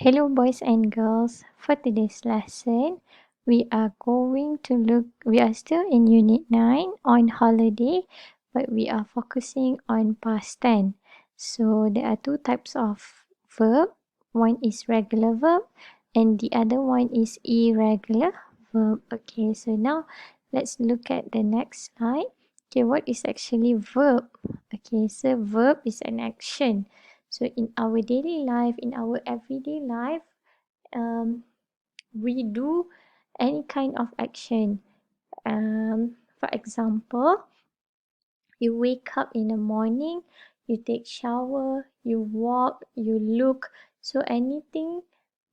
Hello, boys and girls. For today's lesson, we are still in Unit 9 on holiday, but we are focusing on past tense. So, there are two types of verb. One is regular verb, and the other one is irregular verb. Okay, so now let's look at the next slide. Okay, what is actually verb? Okay, so verb is an action. So in our daily life, in our everyday life, we do any kind of action. For example, you wake up in the morning, you take shower, you walk, you look. So anything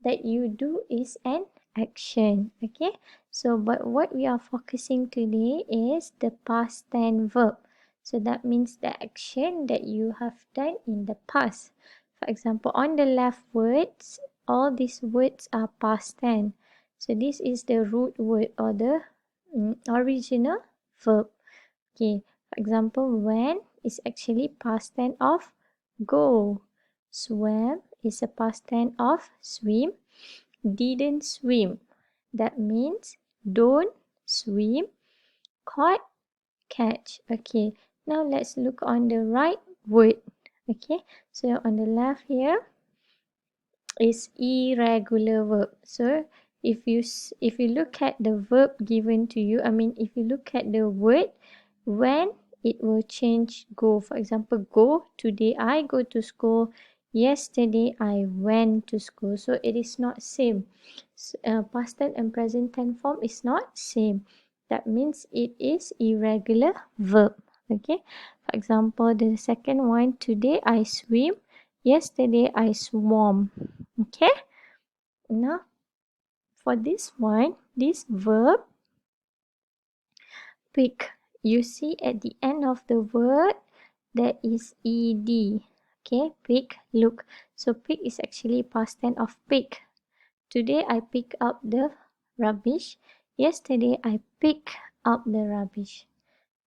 that you do is an action. Okay. So but what we are focusing today is the past tense verb. So that means the action that you have done in the past. For example, on the left words, all these words are past tense. So this is the root word or the original verb. Okay, for example, went is actually past tense of go. Swam is a past tense of swim. Didn't swim. That means don't swim. Caught, catch. Okay, now let's look on the right word. Okay, so on the left here is irregular verb. So if you look at the verb given to you, if you look at the word when, it will change go. For example, go, today I go to school, yesterday I went to school. So it is not same. Past tense and present tense form is not same. That means it is irregular verb. Okay, for example, the second one, today I swim, yesterday I swam. Okay, now for this one, this verb pick, you see at the end of the word there is ed. Okay, pick, look. So pick is actually past tense of pick. Today I pick up the rubbish, yesterday I pick up the rubbish.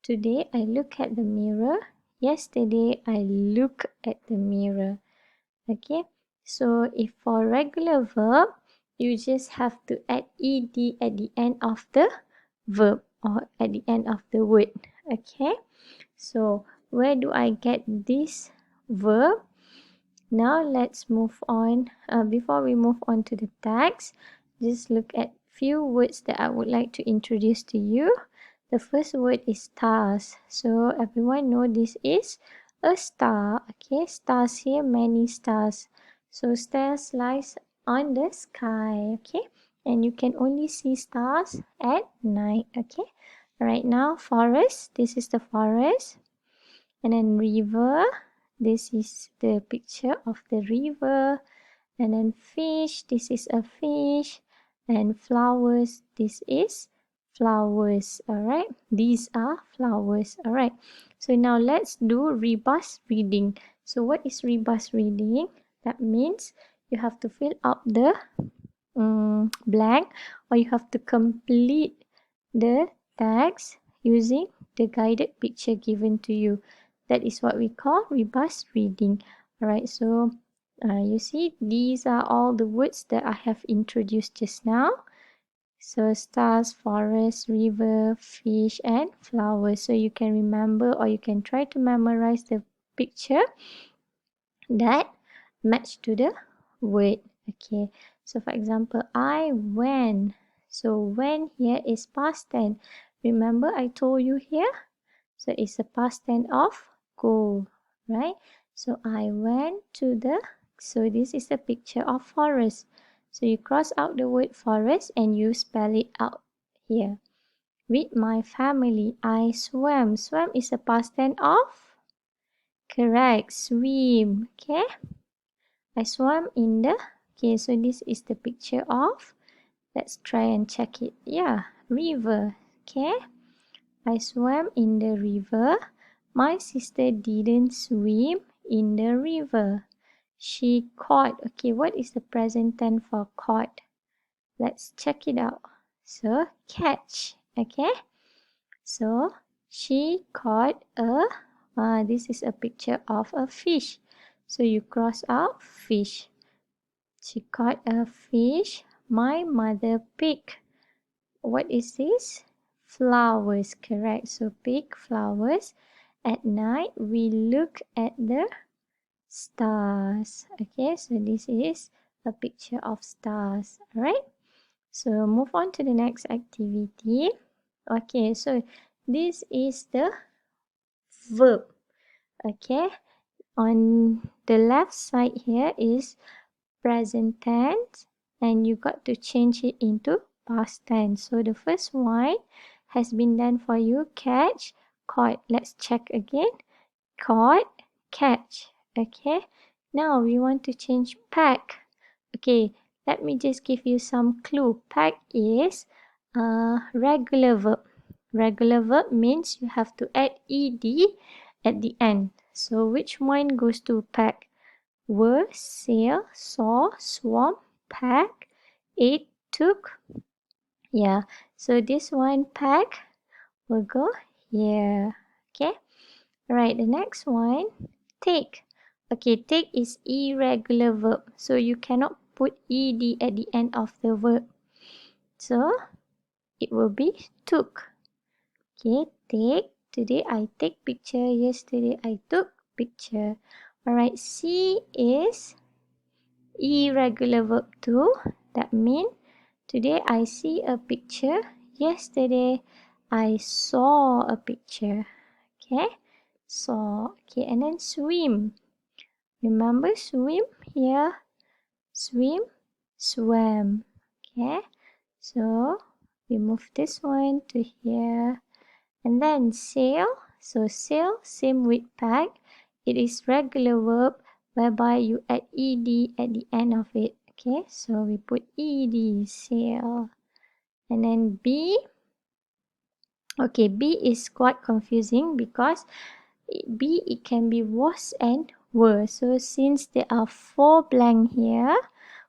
Today I look at the mirror, yesterday I look at the mirror. Okay, so if for regular verb, you just have to add ed at the end of the verb or at the end of the word. Okay, so where do I get this verb? Now let's move on. Before we move on to the text, just look at few words that I would like to introduce to you. The first word is stars. So everyone know this is a star. Okay, stars here, many stars. So stars lies on the sky. Okay, and you can only see stars at night. Okay, right now forest. This is the forest, and then river. This is the picture of the river. And then fish. This is a fish. And flowers. This is flowers. Alright, these are flowers. Alright, so now let's do rebus reading. So what is rebus reading? That means you have to fill up the blank, or you have to complete the text using the guided picture given to you. That is what we call rebus reading. Alright, so you see, these are all the words that I have introduced just now. So stars, forest, river, fish, and flowers. So you can remember, or you can try to memorize the picture that match to the word. Okay, so for example, I went. So when here is past tense. Remember I told you here? So it's a past tense of go, right? So I went to the, so this is a picture of forest. So you cross out the word forest and you spell it out here. With my family, I swam. Swam is a past tense of? Correct, swim. Okay, I swam in the, okay, so this is the picture of, let's try and check it. Yeah, river. Okay, I swam in the river. My sister didn't swim in the river. She caught. Okay, what is the present tense for caught? Let's check it out. So, catch. Okay, so she caught a, this is a picture of a fish. So you cross out fish. She caught a fish. My mother picked. What is this? Flowers, correct. So pick flowers. At night, we look at the stars. Okay, so this is a picture of stars. Alright, so move on to the next activity. Okay, so this is the verb. Okay, on the left side here is present tense, and you got to change it into past tense. So the first one has been done for you. Catch, caught. Let's check again. Caught, catch. Okay, now we want to change pack. Okay, let me just give you some clue. Pack is a regular verb. Regular verb means you have to add ed at the end. So which one goes to pack? Were, sail, saw, swam, pack, ate, took. Yeah, so this one pack will go here. Okay, right, the next one, take. Okay, take is irregular verb, so you cannot put ed at the end of the verb. So it will be took. Okay, take. Today I take picture. Yesterday I took picture. Alright, see is irregular verb too. That means today I see a picture. Yesterday I saw a picture. Okay, saw. Okay, and then swim. Remember swim here. Swim, swam. Okay, so we move this one to here. And then sail. So sail, same with pack. It is regular verb whereby you add ed at the end of it. Okay, so we put ed, sail. And then be. Okay, be is quite confusing because be it can be was and were. So since there are 4 blank here,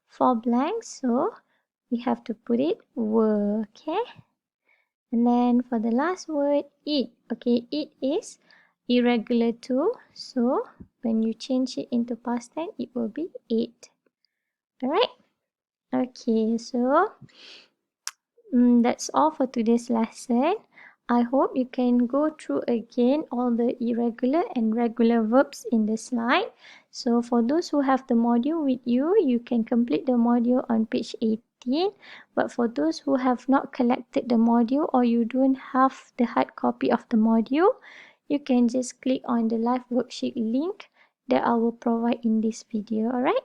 4 blanks, so we have to put it were. Okay. And then for the last word, eat. Okay, eat is irregular too. So when you change it into past tense, it will be ate. Alright? Okay, so that's all for today's lesson. I hope you can go through again all the irregular and regular verbs in the slide. So for those who have the module with you, you can complete the module on page 18. But for those who have not collected the module or you don't have the hard copy of the module, you can just click on the live worksheet link that I will provide in this video. Alright?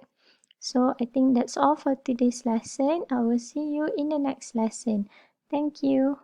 So I think that's all for today's lesson. I will see you in the next lesson. Thank you.